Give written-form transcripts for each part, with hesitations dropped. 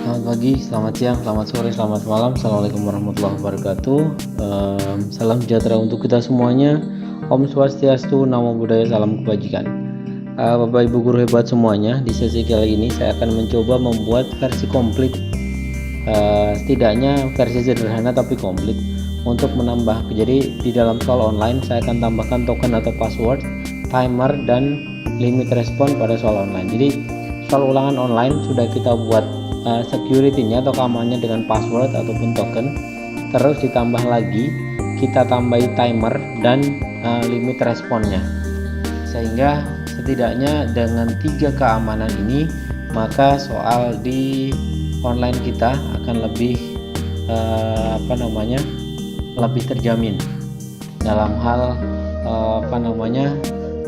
Selamat pagi, selamat siang, selamat sore, selamat malam. Assalamualaikum warahmatullahi wabarakatuh. Salam sejahtera untuk kita semuanya. Om Swastiastu, Namo Buddhaya, salam kebajikan. Bapak Ibu guru hebat semuanya, di sesi kali ini saya akan mencoba membuat versi komplit, setidaknya versi sederhana tapi komplit untuk menambah. Jadi di dalam soal online saya akan tambahkan token atau password, timer, dan limit respon pada soal online. Jadi soal ulangan online sudah kita buat security-nya atau keamanannya dengan password ataupun token, terus ditambah lagi kita tambahi timer dan limit responnya, sehingga setidaknya dengan 3 keamanan ini maka soal di online kita akan lebih lebih terjamin dalam hal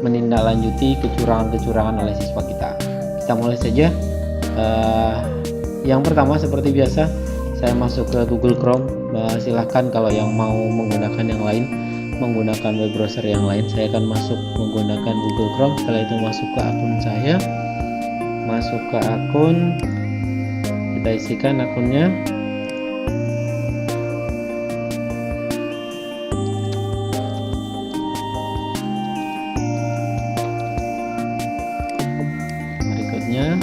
menindaklanjuti kecurangan-kecurangan oleh siswa kita. Kita mulai saja. Yang pertama, seperti biasa, saya masuk ke Google Chrome. Silahkan kalau yang mau menggunakan yang lain, menggunakan web browser yang lain, saya akan masuk menggunakan Google Chrome. Setelah itu masuk ke akun saya, masuk ke akun, kita isikan akunnya. Berikutnya,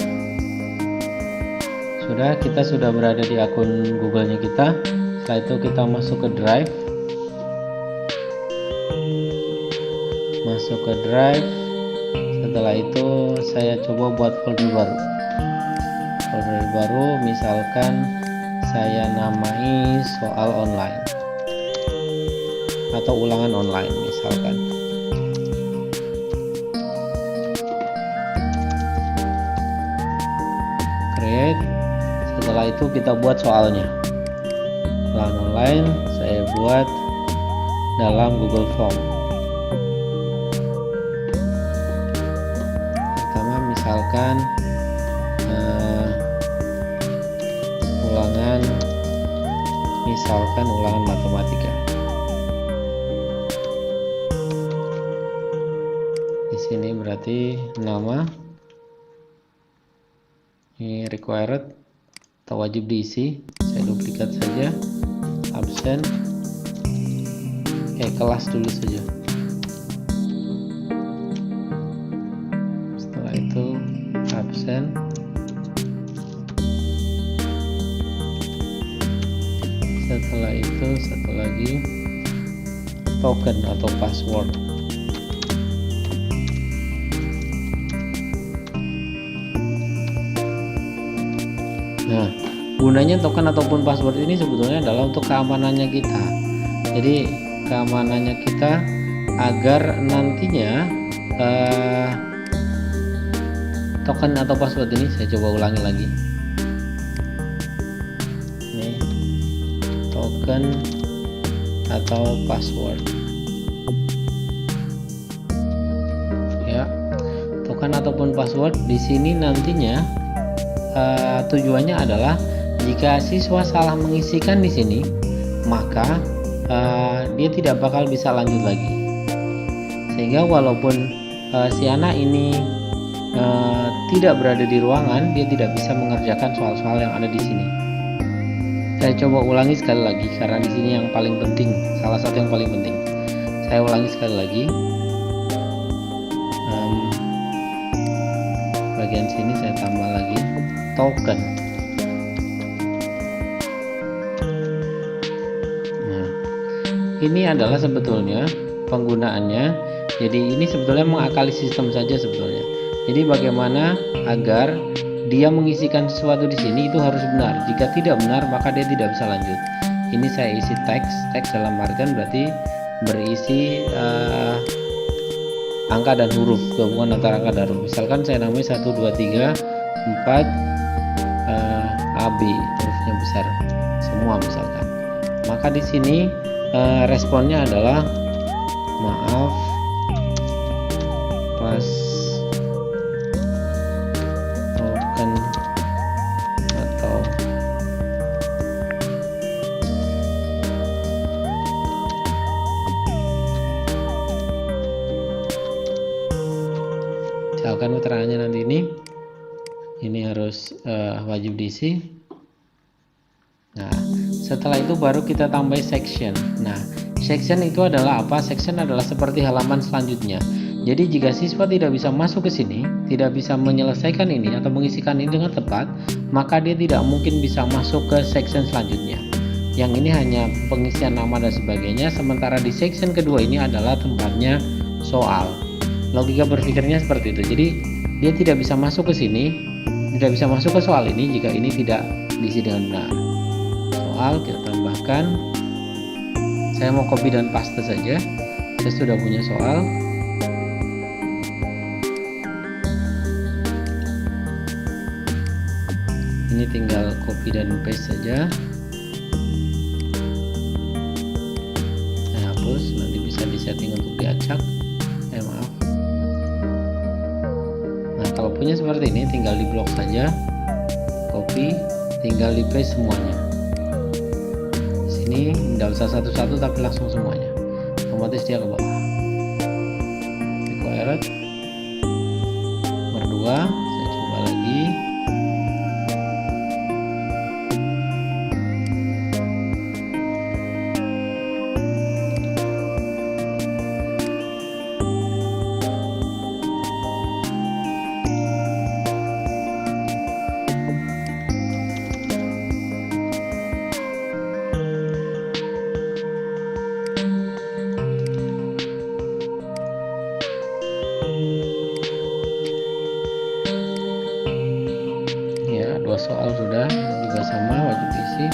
kita sudah berada di akun Google-nya kita. Setelah itu kita masuk ke Drive. Setelah itu saya coba buat folder baru. Misalkan saya namai soal online atau ulangan online misalkan. Create. Setelah itu kita buat soalnya. Ulangan online saya buat dalam Google Form. Pertama misalkan ulangan matematika. Di sini berarti nama ini required atau wajib diisi. Saya duplikat saja, absen, kelas dulu saja. Setelah itu absen, setelah itu satu lagi token atau password. Nah, gunanya token ataupun password ini sebetulnya adalah untuk keamanannya kita. Jadi keamanannya kita agar nantinya token atau password ini, saya coba ulangi lagi. Ini token atau password. Ya, token ataupun password di sini nantinya tujuannya adalah jika siswa salah mengisikan di sini, maka dia tidak bakal bisa lanjut lagi. Sehingga walaupun si anak ini tidak berada di ruangan, dia tidak bisa mengerjakan soal-soal yang ada di sini. Saya coba ulangi sekali lagi karena di sini yang paling penting, salah satu yang paling penting. Saya ulangi sekali lagi. Bagian sini saya tambah lagi token. Nah, ini adalah sebetulnya penggunaannya. Jadi ini sebetulnya mengakali sistem saja sebetulnya. Jadi bagaimana agar dia mengisikan sesuatu di sini itu harus benar. Jika tidak benar maka dia tidak bisa lanjut. Ini saya isi teks dalam artian berarti berisi angka dan huruf, gabungan antara angka dan huruf. Misalkan saya namai 1 2 3 4 AB, hurufnya besar semua misalkan. Maka di sini responnya adalah maaf pas token atau misalkan keterangannya nanti ini harus wajib diisi. Nah, setelah itu baru kita tambah section. Nah, section itu adalah apa? Section adalah seperti halaman selanjutnya. Jadi jika siswa tidak bisa masuk ke sini, tidak bisa menyelesaikan ini atau mengisikan ini dengan tepat, maka dia tidak mungkin bisa masuk ke section selanjutnya. Yang ini hanya pengisian nama dan sebagainya, sementara di section kedua ini adalah tempatnya soal. Logika berpikirnya seperti itu. Jadi dia tidak bisa masuk ke sini, tidak bisa masuk ke soal ini jika ini tidak diisi dengan benar. Soal kita tambahkan, saya mau copy dan paste saja. Saya sudah punya soal. Ini tinggal copy dan paste saja. Saya hapus, nanti bisa disetting untuk diacak. Maaf. Nah, kalau punya seperti ini tinggal di blok saja, copy, tinggal di paste semuanya. Di sini tidak usah satu-satu tapi langsung semuanya, otomatis dia ke bawah. Required nomor 2, saya coba lagi. Dua soal sudah, juga sama, wajib isi.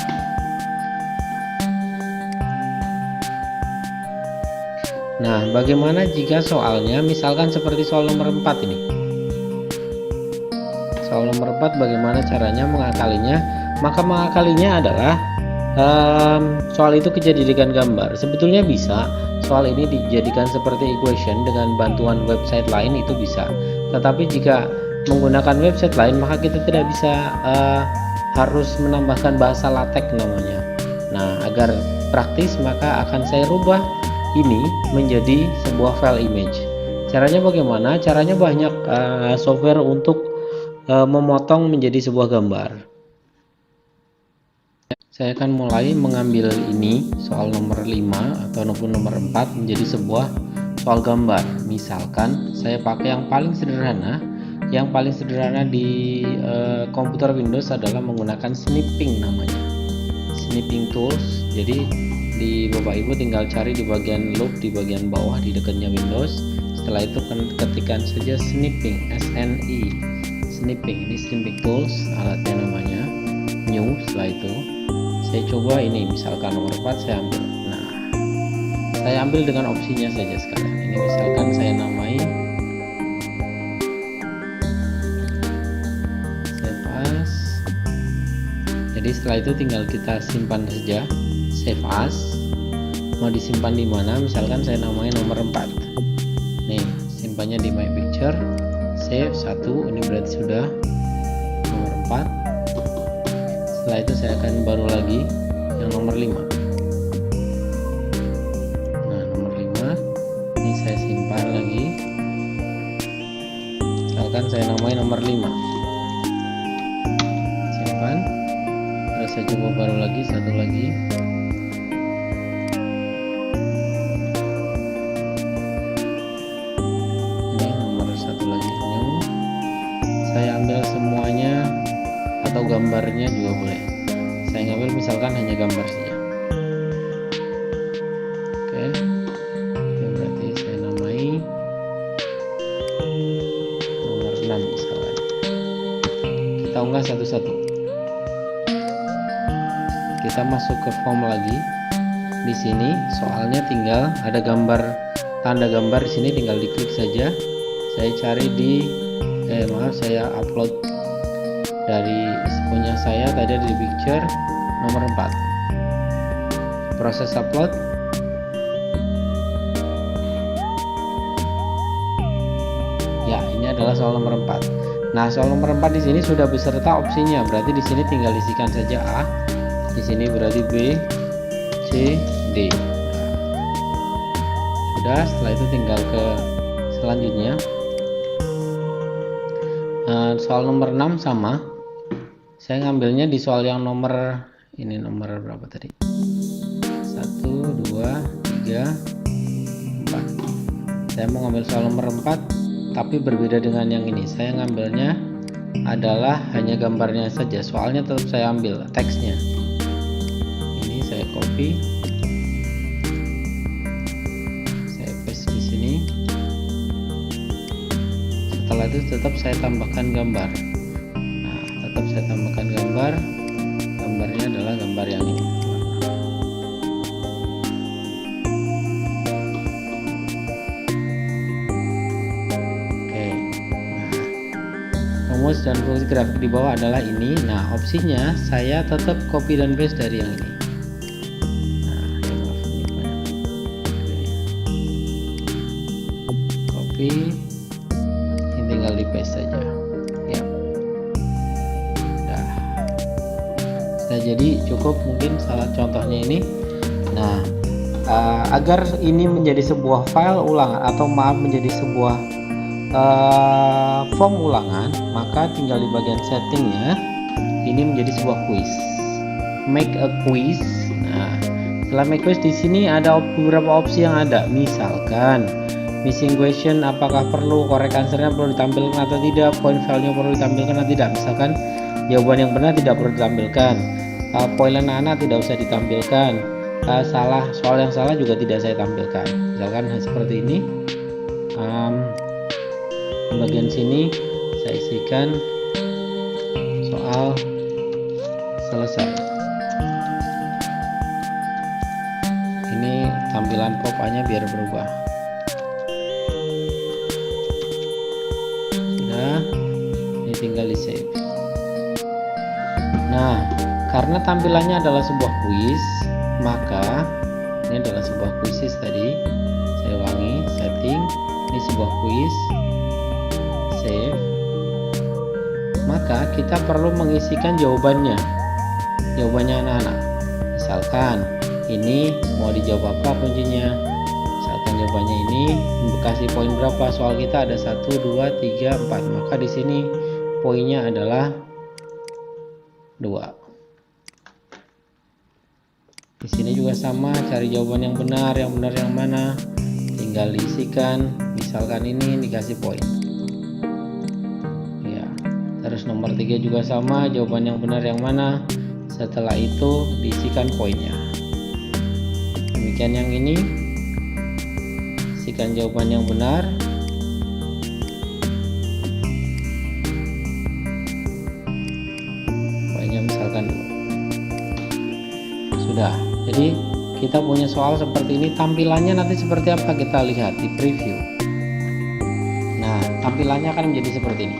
Nah, bagaimana jika soalnya misalkan seperti soal nomor 4 ini? Soal nomor 4 bagaimana caranya mengakalinya? Maka mengakalinya adalah soal itu dijadikan gambar. Sebetulnya bisa soal ini dijadikan seperti equation dengan bantuan website lain, itu bisa. Tetapi jika menggunakan website lain maka kita tidak bisa, harus menambahkan bahasa LaTeX namanya. Nah, agar praktis maka akan saya rubah ini menjadi sebuah file image. Caranya bagaimana? Caranya banyak software untuk memotong menjadi sebuah gambar. Saya akan mulai mengambil ini soal nomor 5 atau nomor 4 menjadi sebuah soal gambar. Misalkan saya pakai yang paling sederhana. Yang paling sederhana di komputer Windows adalah menggunakan snipping namanya. Snipping tools. Jadi di Bapak Ibu tinggal cari di bagian loop di bagian bawah di dekatnya Windows. Setelah itu ketikkan saja snipping, SNI. Snipping, ini snipping tools alatnya namanya. New. Setelah itu saya coba ini misalkan nomor 4 saya ambil. Nah, saya ambil dengan opsinya saja sekarang. Ini misalkan saya namai jadi setelah itu tinggal kita simpan saja, save as. Mau disimpan di mana? Misalkan saya namanya nomor 4. Nih, simpannya di my picture. Save 1, ini berarti sudah nomor 4. Setelah itu saya akan baru lagi yang nomor 5. Nah, nomor 5 ini saya simpan lagi. Misalkan saya namanya nomor 5. Simpan. Saya coba baru lagi, satu lagi. Ini nomor 1 lagi new. Saya ambil semuanya atau gambarnya juga boleh. Saya ngambil misalkan hanya gambar saja. Oke, berarti saya namai nomor 6 misalkan. Kita unggah satu-satu. Kita masuk ke form lagi. Di sini soalnya tinggal ada gambar, tanda gambar di sini tinggal diklik saja. Saya cari di saya upload dari punya saya tadi di picture nomor 4. Proses upload. Ya, ini adalah soal nomor 4. Nah, soal nomor 4 di sini sudah beserta opsinya. Berarti di sini tinggal isikan saja A. Di sini berarti B, C, D. Sudah, setelah itu tinggal ke selanjutnya. Soal nomor 6 sama. Saya ngambilnya di soal yang nomor Ini nomor berapa tadi? 1, 2, 3, 4. Saya mau ngambil soal nomor 4, tapi berbeda dengan yang ini. Saya ngambilnya adalah hanya gambarnya saja. Soalnya tetap saya ambil teksnya. Ini saya copy, saya paste di sini. Setelah itu tetap saya tambahkan gambar. Nah, tetap saya tambahkan gambar. Gambarnya adalah gambar yang ini. Oke. Nah, rumus dan fungsi grafik di bawah adalah ini. Nah, opsinya saya tetap copy dan paste dari yang ini. Nah, maaf, ini banyak. Copy, ini tinggal di paste saja. Ya. Nah, jadi cukup mungkin salah contohnya ini. Nah, agar ini menjadi sebuah file ulangan atau menjadi sebuah form ulangan, maka tinggal di bagian settingnya ini menjadi sebuah quiz. Make a quiz. Nah, setelah make quiz di sini ada beberapa opsi yang ada. Misalkan missing question, apakah perlu, correct answer-nya perlu ditampilkan atau tidak, point value perlu ditampilkan atau tidak. Misalkan jawaban yang benar tidak perlu ditampilkan, poin anak-anak tidak usah ditampilkan, salah, soal yang salah juga tidak saya tampilkan. Misalkan seperti ini. Bagian sini saya isikan soal selesai. Ini tampilan pop-nya biar berubah. Sudah, ini tinggal di save. Nah, karena tampilannya adalah sebuah quiz, maka ini adalah sebuah quiz tadi. Saya ulangi, setting, ini sebuah quiz, save. Maka kita perlu mengisikan jawabannya anak-anak. Misalkan ini mau dijawab apa kuncinya. Misalkan jawabannya ini kasih poin berapa, soal kita ada 1, 2, 3, 4. Maka di sini poinnya adalah 2. Di sini juga sama, cari jawaban yang benar yang mana, tinggal diisikan. Misalkan ini dikasih poin. Ya, terus nomor 3 juga sama, jawaban yang benar yang mana. Setelah itu diisikan poinnya. Demikian yang ini, isikan jawaban yang benar. Poinnya misalkan 2. Sudah. Jadi kita punya soal seperti ini. Tampilannya nanti seperti apa kita lihat di preview. Nah, tampilannya akan menjadi seperti ini.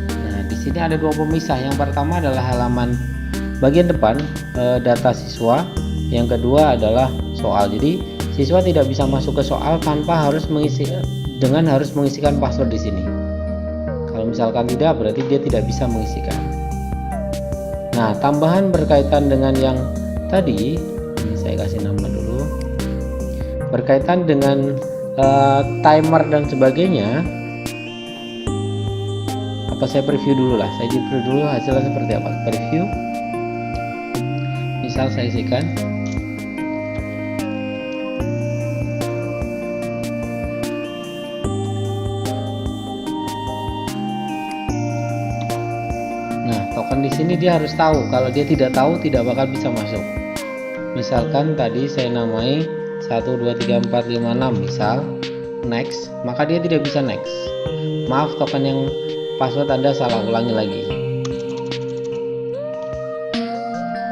Nah, di sini ada 2 pemisah. Yang pertama adalah halaman bagian depan, data siswa. Yang kedua adalah soal. Jadi siswa tidak bisa masuk ke soal tanpa harus mengisikan password di sini. Kalau misalkan tidak, berarti dia tidak bisa mengisikan. Nah, tambahan berkaitan dengan yang tadi, ini saya kasih nama dulu, berkaitan dengan timer dan sebagainya. Apa saya preview dulu lah, saya preview dulu hasilnya seperti apa. Preview, misal saya isikan token di sini. Dia harus tahu. Kalau dia tidak tahu, tidak bakal bisa masuk. Misalkan tadi saya namai 1, 2, 3, 4, 5, 6 misal, next, maka dia tidak bisa next. Maaf, token yang password Anda salah, ulangi lagi.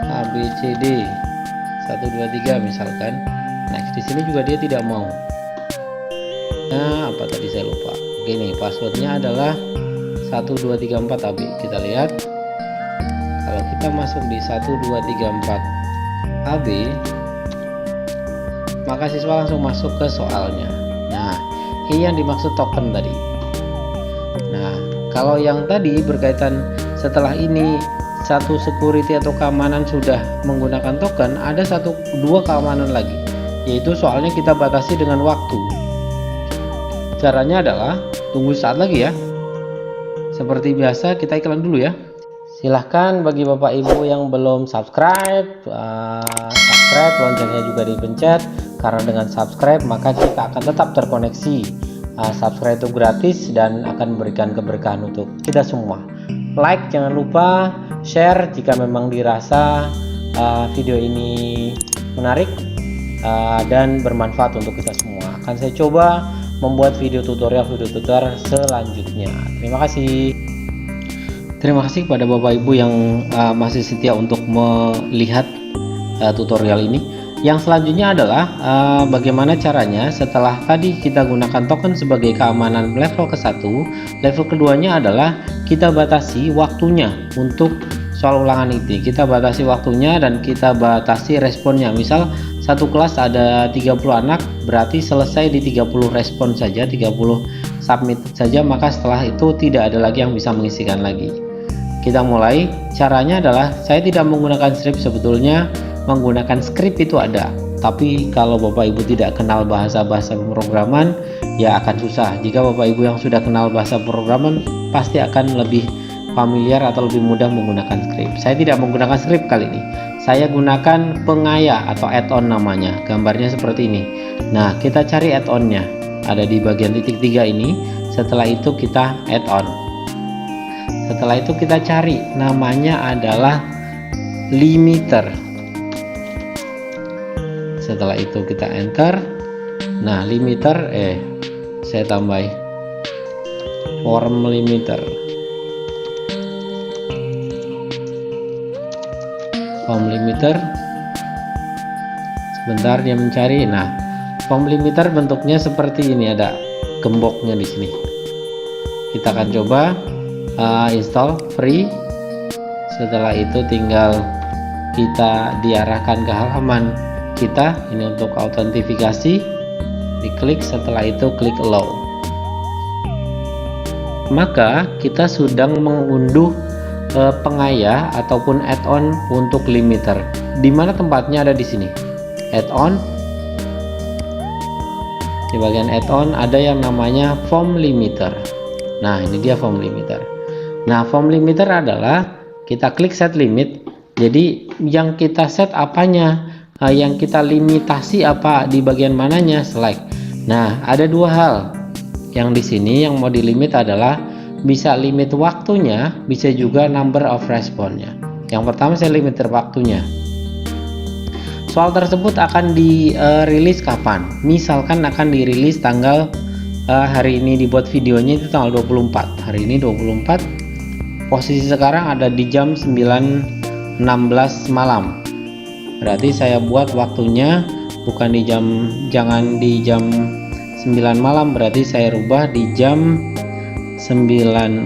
ABCD 1, 2, 3 misalkan, next. Di sini juga dia tidak mau. Nah, apa tadi saya lupa. Oke, nih passwordnya adalah 1, 2, 3, 4 AB. Kita lihat. Kalau kita masuk di 1, 2, 3, 4 AB, maka siswa langsung masuk ke soalnya. Nah, ini yang dimaksud token tadi. Nah, kalau yang tadi berkaitan setelah ini satu security atau keamanan sudah menggunakan token, ada 2 keamanan lagi, yaitu soalnya kita batasi dengan waktu. Caranya adalah tunggu saat lagi ya. Seperti biasa, kita iklan dulu ya. Silahkan bagi Bapak Ibu yang belum subscribe, subscribe, loncengnya juga dipencet, karena dengan subscribe maka kita akan tetap terkoneksi. Subscribe itu gratis dan akan memberikan keberkahan untuk kita semua. Like jangan lupa, share jika memang dirasa video ini menarik dan bermanfaat untuk kita semua. Akan saya coba membuat video tutorial selanjutnya. Terima kasih kepada Bapak Ibu yang masih setia untuk melihat tutorial ini. Yang selanjutnya adalah bagaimana caranya setelah tadi kita gunakan token sebagai keamanan level ke-1, level keduanya adalah kita batasi waktunya untuk soal ulangan itu. Kita batasi waktunya dan kita batasi responnya. Misal satu kelas ada 30 anak, berarti selesai di 30 respon saja, 30 submit saja, maka setelah itu tidak ada lagi yang bisa mengisikan lagi. Kita mulai. Caranya adalah saya tidak menggunakan script. Sebetulnya menggunakan script itu ada, tapi kalau Bapak Ibu tidak kenal bahasa-bahasa pemrograman ya akan susah. Jika Bapak Ibu yang sudah kenal bahasa pemrograman pasti akan lebih familiar atau lebih mudah menggunakan script. Saya tidak menggunakan script kali ini. Saya gunakan pengaya atau add-on namanya. Gambarnya seperti ini. Nah, kita cari add-onnya. Ada di bagian titik 3 ini. Setelah itu kita add-on. Setelah itu kita cari, namanya adalah limiter. Setelah itu kita enter. Nah, limiter saya tambah form limiter. Form limiter. Sebentar dia mencari. Nah, form limiter bentuknya seperti ini, ada gemboknya di sini. Kita akan coba install free. Setelah itu tinggal kita diarahkan ke halaman kita. Ini untuk autentifikasi, diklik. Setelah itu klik allow. Maka kita sedang mengunduh pengaya ataupun add-on untuk limiter. Di mana tempatnya? Ada di sini, add-on. Di bagian add-on ada yang namanya form limiter. Nah, ini dia form limiter. Nah, form limiter adalah kita klik set limit. Jadi yang kita set apanya, yang kita limitasi apa, di bagian mananya, select. Nah, ada dua hal yang di sini yang mau dilimit adalah bisa limit waktunya, bisa juga number of responnya. Yang pertama saya limiter waktunya. Soal tersebut akan dirilis kapan? Misalkan akan dirilis tanggal hari ini dibuat videonya itu tanggal 24. Hari ini 24. Posisi sekarang ada di jam 9.16 malam. Berarti saya buat waktunya bukan di jangan di jam 9 malam, berarti saya rubah di jam 9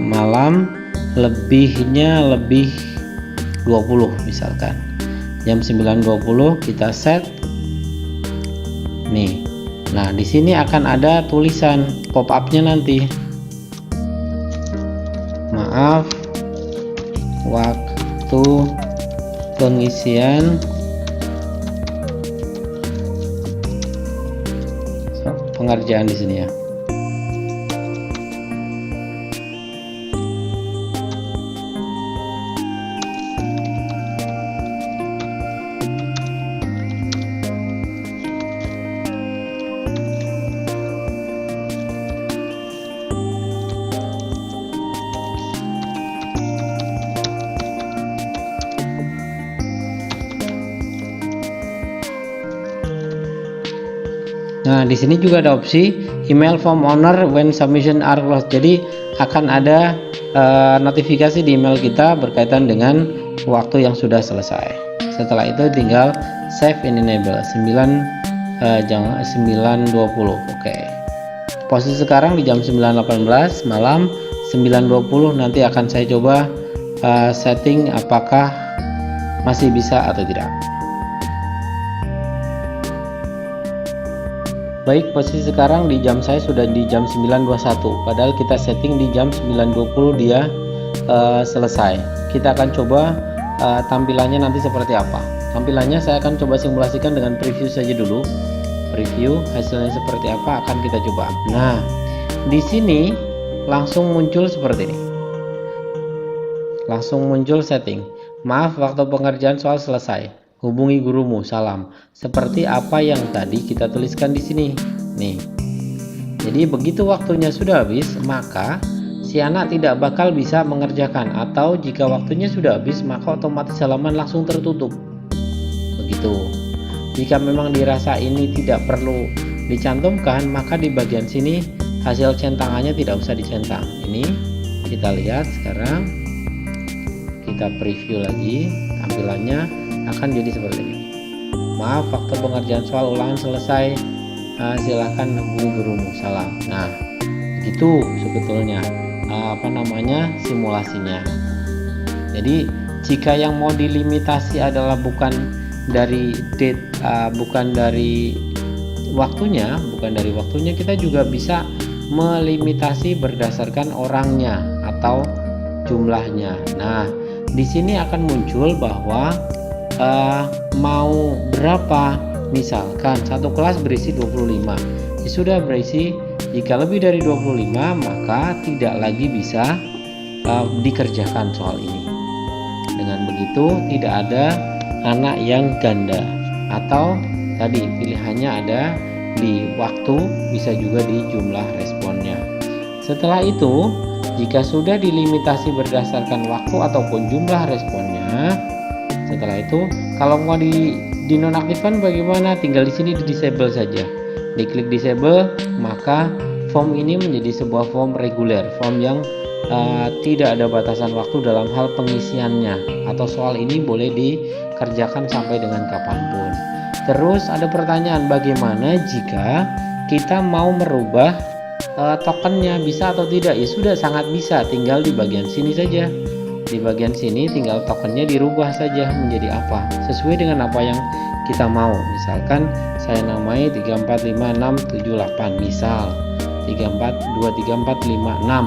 malam, lebihnya lebih 20 misalkan. Jam 9.20 kita set. Nih. Nah, di sini akan ada tulisan pop-up-nya nanti. Maaf, waktu pengisian pengerjaan di sini ya. Nah, di sini juga ada opsi email form owner when submission are closed. Jadi akan ada notifikasi di email kita berkaitan dengan waktu yang sudah selesai. Setelah itu tinggal save and enable 9.20. Oke. Posisi sekarang di jam 9.18 malam, 9.20 nanti akan saya coba setting apakah masih bisa atau tidak. Baik, posisi sekarang di jam saya sudah di jam 9.21, padahal kita setting di jam 9.20 dia selesai. Kita akan coba tampilannya nanti seperti apa. Tampilannya saya akan coba simulasikan dengan preview saja dulu. Preview hasilnya seperti apa akan kita coba. Nah, di sini langsung muncul seperti ini. langsung muncul setting. Maaf, waktu pengerjaan soal selesai. Hubungi gurumu, salam. Seperti apa yang tadi kita tuliskan di sini. Nih. Jadi begitu waktunya sudah habis, maka si anak tidak bakal bisa mengerjakan, atau jika waktunya sudah habis, maka otomatis halaman langsung tertutup. Begitu. Jika memang dirasa ini tidak perlu dicantumkan, maka di bagian sini hasil centangannya tidak usah dicentang. Ini kita lihat sekarang, kita preview lagi, tampilannya akan jadi seperti ini. Maaf, waktu pengerjaan soal ulangan selesai. Silahkan hubungi gurumu, salam. Nah, itu sebetulnya simulasinya. Jadi jika yang mau dilimitasi adalah bukan dari waktunya, kita juga bisa melimitasi berdasarkan orangnya atau jumlahnya. Nah, di sini akan muncul bahwa mau berapa. Misalkan satu kelas berisi 25, sudah berisi. Jika lebih dari 25, maka tidak lagi bisa dikerjakan soal ini. Dengan begitu tidak ada anak yang ganda, atau tadi pilihannya ada di waktu, bisa juga di jumlah responnya. Setelah itu, jika sudah dilimitasi berdasarkan waktu ataupun jumlah responnya, setelah itu kalau mau dinonaktifkan bagaimana? Tinggal di sini di disable saja. Diklik disable, maka form ini menjadi sebuah form reguler, form yang tidak ada batasan waktu dalam hal pengisiannya, atau soal ini boleh dikerjakan sampai dengan kapanpun. Terus ada pertanyaan, bagaimana jika kita mau merubah tokennya, bisa atau tidak? Ya sudah, sangat bisa, tinggal di bagian sini saja. Di bagian sini tinggal tokennya dirubah saja menjadi apa, sesuai dengan apa yang kita mau. Misalkan saya namai 345678, misal 23456.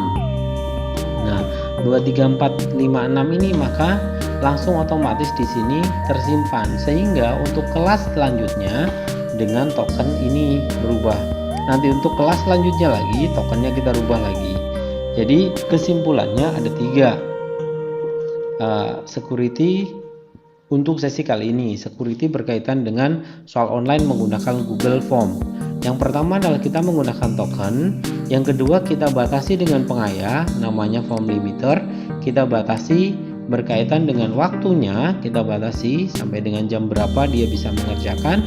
Nah, 23456 ini maka langsung otomatis di sini tersimpan, sehingga untuk kelas selanjutnya dengan token ini berubah. Nanti untuk kelas selanjutnya lagi tokennya kita rubah lagi. Jadi kesimpulannya ada 3. Security untuk sesi kali ini. Security berkaitan dengan soal online menggunakan Google Form. Yang pertama adalah kita menggunakan token. Yang kedua, kita batasi dengan pengaya, namanya form limiter. Kita batasi berkaitan dengan waktunya, kita batasi sampai dengan jam berapa dia bisa mengerjakan.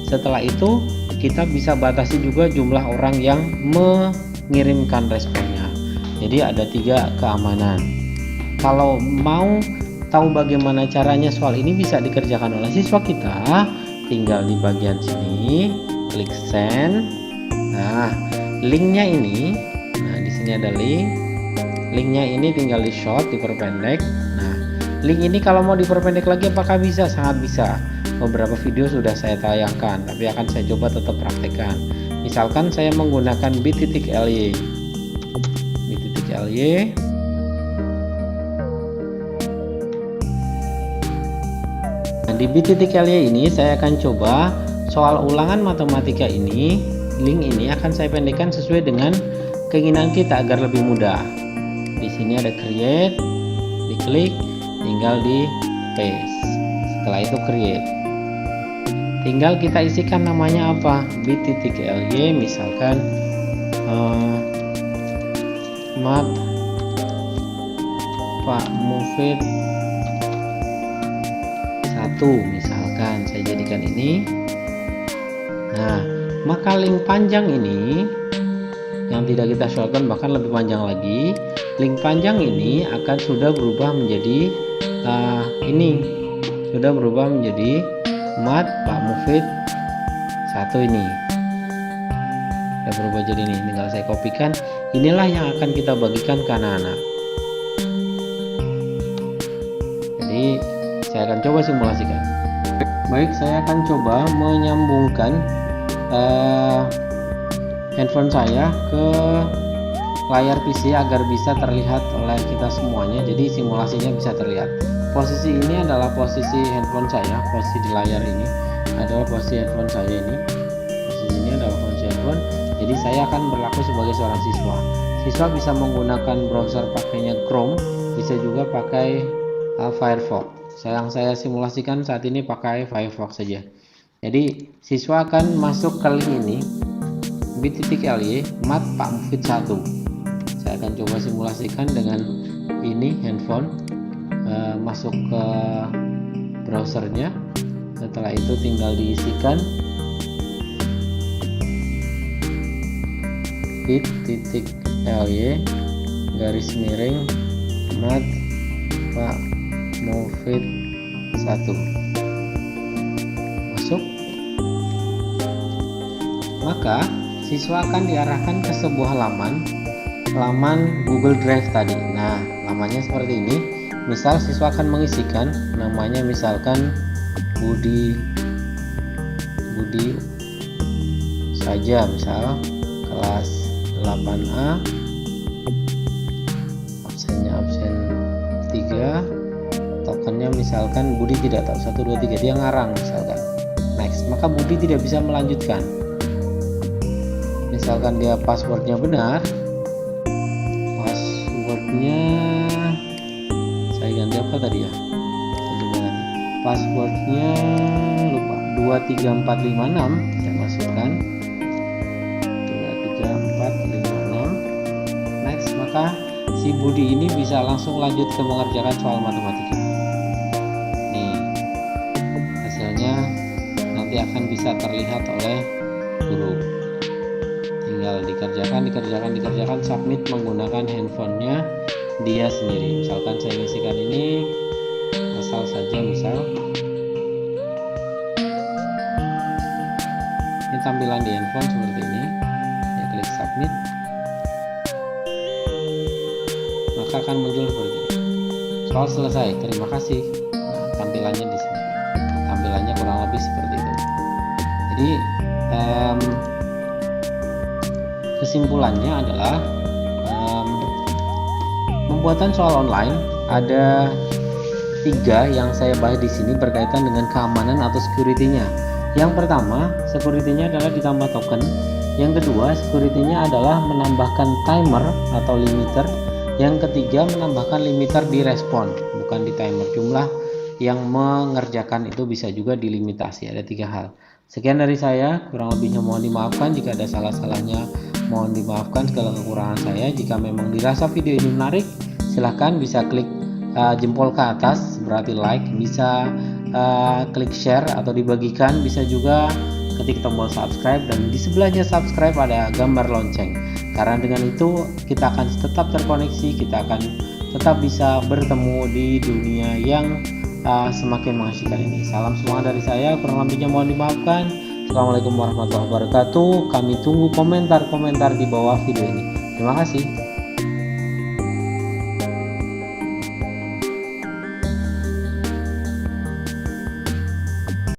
Setelah itu kita bisa batasi juga jumlah orang yang mengirimkan responnya. Jadi ada 3 keamanan. Kalau mau tahu bagaimana caranya soal ini bisa dikerjakan oleh siswa kita, tinggal di bagian sini klik send. Nah, linknya ini, di sini ada linknya ini tinggal di short, diperpendek. Nah, link ini kalau mau diperpendek lagi apakah bisa? Sangat bisa. Beberapa video sudah saya tayangkan, tapi akan saya coba tetap praktekkan. Misalkan saya menggunakan bit.ly. Di bit.ly ini saya akan coba soal ulangan matematika ini. Link ini akan saya pendekkan sesuai dengan keinginan kita agar lebih mudah. Di sini ada create, diklik, tinggal di paste. Setelah itu create, tinggal kita isikan namanya apa, bit.ly, misalkan mat Pak Mufid 1, misalkan saya jadikan ini. Nah, maka link panjang ini yang tidak kita shortkan, bahkan lebih panjang lagi, link panjang ini akan sudah berubah menjadi mat Pak Mufid 1 ini. Sudah berubah jadi ini, tinggal saya kopikan. Inilah yang akan kita bagikan ke anak-anak. Jadi saya akan coba simulasikan. Baik, saya akan coba menyambungkan handphone saya ke layar PC agar bisa terlihat oleh kita semuanya. Jadi simulasinya bisa terlihat. Posisi ini adalah posisi handphone saya, posisi di layar ini adalah posisi handphone saya ini. Posisi ini adalah posisi handphone. Jadi saya akan berlaku sebagai seorang siswa. Siswa bisa menggunakan browser pakainya Chrome bisa juga pakai Firefox. Yang saya simulasikan saat ini pakai Firefox saja. Jadi siswa akan masuk ke link ini bit.ly mat Pak Mufid 1. Saya akan coba simulasikan dengan ini handphone, masuk ke browsernya. Setelah itu tinggal diisikan bit.ly garis miring mat Pak Mufid 1. Masuk. Maka siswa akan diarahkan ke sebuah laman Google Drive tadi. Nah, lamannya seperti ini. Misal siswa akan mengisikan namanya, misalkan Budi saja, misal kelas 8A, absennya absen 3, tokennya misalkan Budi tidak tahu 1 2 3, dia ngarang misalkan. Next, maka Budi tidak bisa melanjutkan. Misalkan dia passwordnya benar, saya ganti apa tadi ya, passwordnya lupa, 23456, saya masukkan 23456. Next, maka si Budi ini bisa langsung lanjut ke mengerjakan soal matematika. Nih, hasilnya nanti akan bisa terlihat oleh guru. Tinggal dikerjakan, submit menggunakan handphonenya dia sendiri. Misalkan saya ngisikan ini asal saja, misal ini tampilan di handphone seperti ini ya, klik submit, maka akan muncul seperti ini, soal selesai, terima kasih. Nah, tampilannya di sini, tampilannya kurang lebih seperti itu. Jadi kesimpulannya adalah pembuatan soal online ada 3 yang saya bahas di sini berkaitan dengan keamanan atau security-nya. Yang pertama, security-nya adalah ditambah token. Yang kedua, security-nya adalah menambahkan timer atau limiter. Yang ketiga, menambahkan limiter di respon, bukan di timer. Jumlah yang mengerjakan itu bisa juga dilimitasi. Ada 3 hal. Sekian dari saya, kurang lebihnya mohon dimaafkan. Jika ada salah-salahnya mohon dimaafkan segala kekurangan saya. Jika memang dirasa video ini menarik, silahkan bisa klik jempol ke atas berarti like, bisa klik share atau dibagikan, bisa juga ketik tombol subscribe, dan di sebelahnya subscribe ada gambar lonceng. Karena dengan itu kita akan tetap terkoneksi, kita akan tetap bisa bertemu di dunia yang semakin mengasyikkan ini. Salam semangat dari saya, kurang lebihnya mohon dimaafkan. Assalamualaikum warahmatullahi wabarakatuh. Kami tunggu komentar-komentar di bawah video ini. Terima kasih.